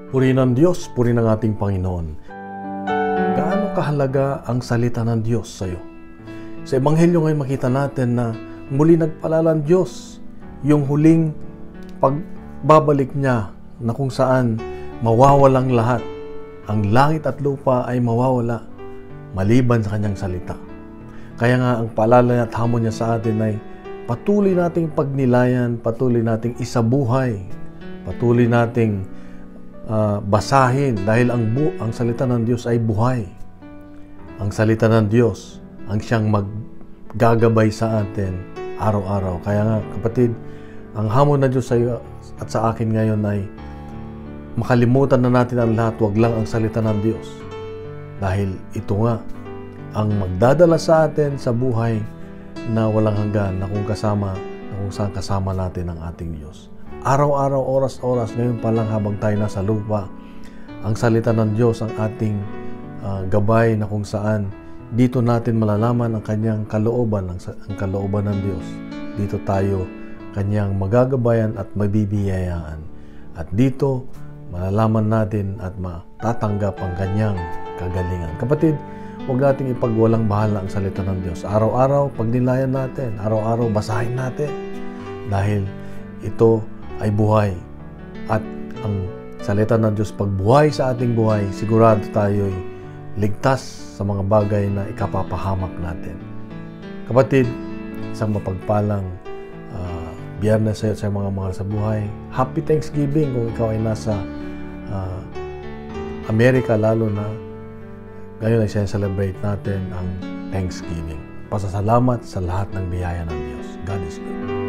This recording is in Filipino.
Purihin ng Diyos, purihin ng ating Panginoon. Gaano kahalaga ang salita ng Diyos sa iyo? Sa Ebanghelyo ngayon makita natin na muli nagpaalala ng Diyos yung huling pagbabalik niya na kung saan mawawalang lahat. Ang langit at lupa ay mawawala maliban sa kanyang salita. Kaya nga ang paalala niya at hamon niya sa atin ay patuloy nating pagnilayan, patuloy nating isabuhay, patuloy nating basahin dahil ang salita ng Diyos ay buhay. Ang salita ng Diyos ang siyang maggagabay sa atin araw-araw. Kaya nga kapatid, ang hamon ng Diyos sa iyo at sa akin ngayon ay makalimutan na natin ang lahat, wag lang ang salita ng Diyos. Dahil ito nga ang magdadala sa atin sa buhay na walang hanggan, na kung saan kasama natin ang ating Diyos. Araw-araw, oras-oras, ngayon pa lang habang tayo nasa lupa, ang salita ng Diyos ang ating gabay na kung saan dito natin malalaman ang kanyang kalooban, ang kalooban ng Diyos. Dito tayo kanyang magagabayan at mabibiyayaan. At dito malalaman natin at matatanggap ang kanyang kagalingan. Kapatid, huwag nating ipagwalang bahala ang salita ng Diyos. Araw-araw, pagnilayan natin. Araw-araw, basahin natin. Dahil ito ay buhay. At ang salita ng Diyos, pag buhay sa ating buhay, sigurado tayo'y ligtas sa mga bagay na ikapapahamak natin. Kapatid, isang mapagpalang Biyernes sa iyo sa mga mahal sa buhay. Happy Thanksgiving kung ikaw ay nasa Amerika, lalo na ngayon ay celebrate natin ang Thanksgiving. Pasasalamat sa lahat ng biyaya ng Diyos. God is good.